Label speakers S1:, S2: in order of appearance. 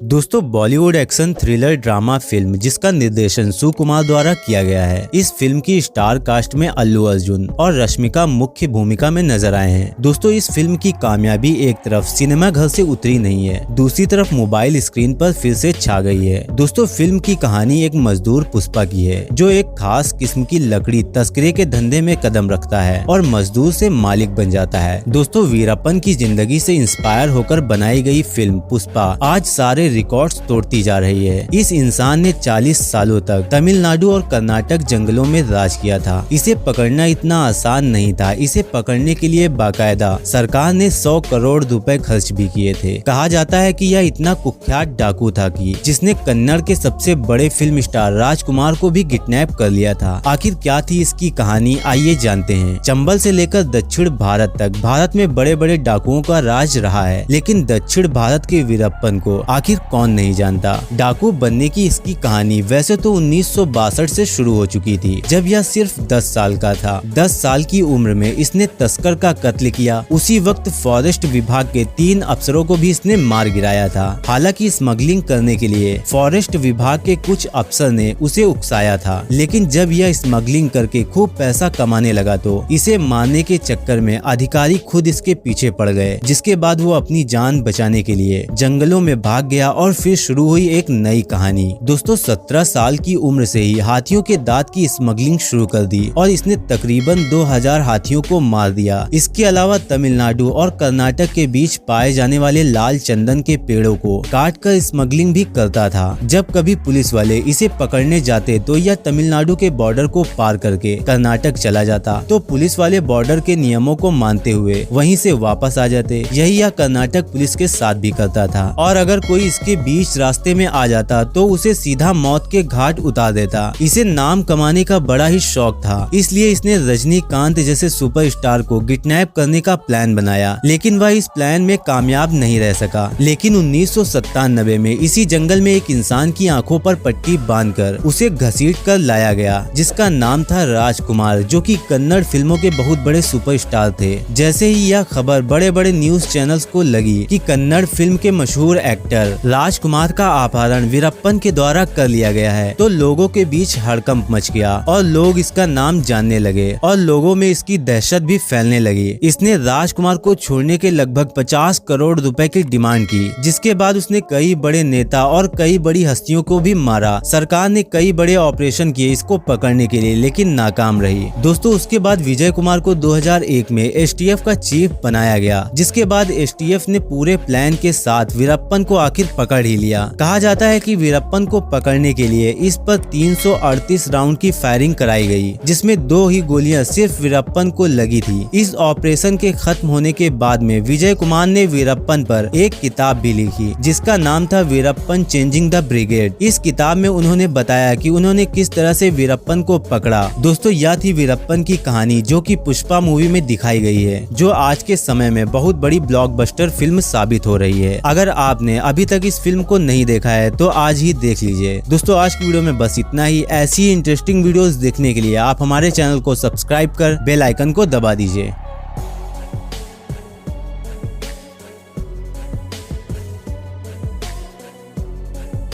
S1: दोस्तों Bollywood action thriller drama film जिसका निर्देशन सुकुमार द्वारा किया गया है। इस फिल्म की स्टार कास्ट में अल्लू अर्जुन और रश्मिका मुख्य भूमिका में नजर आए हैं। दोस्तों इस फिल्म की कामयाबी एक तरफ सिनेमा घर से उतरी नहीं है, दूसरी तरफ मोबाइल स्क्रीन पर फिर से छा गई है। दोस्तों फिल्म की कहानी एक मजदूर पुष्पा की है जो एक खास किस्म की लकड़ी तस्करी के धंधे में कदम रखता है और मजदूर से मालिक बन जाता है। दोस्तों वीरप्पन की जिंदगी से इंस्पायर होकर बनाई गई फिल्म पुष्पा आज सारे रिकॉर्ड्स तोड़ती जा रही है। इस इंसान ने 40 सालों तक तमिलनाडु और कर्नाटक जंगलों में राज किया था। इसे पकड़ना इतना आसान नहीं था। इसे पकड़ने के लिए बाकायदा सरकार ने 100 करोड़ रुपए खर्च भी किए थे। कहा जाता है कि यह इतना कुख्यात डाकू था कि जिसने कन्नड़ के सबसे बड़े फिल्म स्टार राजकुमार को भी किडनैप कर लिया था। आखिर क्या थी इसकी कहानी, आइए जानते हैं। चंबल से लेकर दक्षिण भारत तक भारत में बड़े बड़े डाकुओं का राज रहा है, लेकिन दक्षिण भारत के वीरप्पन को आखिर कौन नहीं जानता। डाकू बनने की इसकी कहानी वैसे तो 1962 से शुरू हो चुकी थी, जब यह सिर्फ 10 साल का था। 10 साल की उम्र में इसने तस्कर का कत्ल किया। उसी वक्त फॉरेस्ट विभाग के 3 अफसरों को भी इसने मार गिराया था। हालांकि स्मगलिंग करने के लिए फॉरेस्ट विभाग के कुछ अफसर ने उसे उकसाया था, लेकिन जब यह स्मगलिंग करके खूब पैसा कमाने लगा तो इसे मारने के चक्कर में अधिकारी खुद इसके पीछे पड़ गए, जिसके बाद वो अपनी जान बचाने के लिए जंगलों में भाग गया और फिर शुरू हुई एक नई कहानी। दोस्तों 17 साल की उम्र से ही हाथियों के दांत की स्मगलिंग शुरू कर दी और इसने तकरीबन 2000 हाथियों को मार दिया। इसके अलावा तमिलनाडु और कर्नाटक के बीच पाए जाने वाले लाल चंदन के पेड़ों को काटकर स्मगलिंग भी करता था। जब कभी पुलिस वाले इसे पकड़ने जाते तो यह तमिलनाडु के बॉर्डर को पार करके कर्नाटक चला जाता, तो पुलिस वाले बॉर्डर के नियमों को मानते हुए वहीं से वापस आ जाते। यही यह कर्नाटक पुलिस के साथ भी करता था और अगर कोई इसके बीच रास्ते में आ जाता तो उसे सीधा मौत के घाट उतार देता। इसे नाम कमाने का बड़ा ही शौक था, इसलिए इसने रजनीकांत जैसे सुपरस्टार को किडनैप करने का प्लान बनाया, लेकिन वह इस प्लान में कामयाब नहीं रह सका। लेकिन 1997 में इसी जंगल में एक इंसान की आंखों पर पट्टी बांधकर उसे घसीट कर लाया गया, जिसका नाम था राजकुमार, जो कि कन्नड़ फिल्मों के बहुत बड़े सुपरस्टार थे। जैसे ही यह खबर बड़े बड़े न्यूज चैनल्स को लगी कि कन्नड़ फिल्म के मशहूर एक्टर राजकुमार का अपहरण वीरप्पन के द्वारा कर लिया गया है, तो लोगों के बीच हड़कंप मच गया और लोग इसका नाम जानने लगे और लोगों में इसकी दहशत भी फैलने लगी। इसने राजकुमार को छोड़ने के लगभग 50 करोड़ रुपए की डिमांड की, जिसके बाद उसने कई बड़े नेता और कई बड़ी हस्तियों को भी मारा। सरकार ने कई बड़े ऑपरेशन किए इसको पकड़ने के लिए, लेकिन नाकाम रही। दोस्तों उसके बाद विजय कुमार को 2001 में एसटीएफ का चीफ बनाया गया, जिसके बाद एसटीएफ ने पूरे प्लान के साथ वीरप्पन को आखिर पकड़ ही लिया। कहा जाता है कि वीरप्पन को पकड़ने के लिए इस पर 338 राउंड की फायरिंग कराई गई, जिसमें 2 ही गोलियां सिर्फ वीरप्पन को लगी थी। इस ऑपरेशन के खत्म होने के बाद में विजय कुमार ने वीरप्पन पर एक किताब भी लिखी, जिसका नाम था वीरप्पन चेंजिंग द ब्रिगेड। इस किताब में उन्होंने बताया कि उन्होंने किस तरह से वीरप्पन को पकड़ा। दोस्तों यह थी वीरप्पन की कहानी, जो कि पुष्पा मूवी में दिखाई गई है, जो आज के समय में बहुत बड़ी ब्लॉकबस्टर फिल्म साबित हो रही है। अगर आपने अभी तक इस फिल्म को नहीं देखा है तो आज ही देख लीजिए। दोस्तों आज की वीडियो में बस इतना ही। ऐसी इंटरेस्टिंग वीडियोस देखने के लिए आप हमारे चैनल को सब्सक्राइब कर बेल आइकन को दबा दीजिए।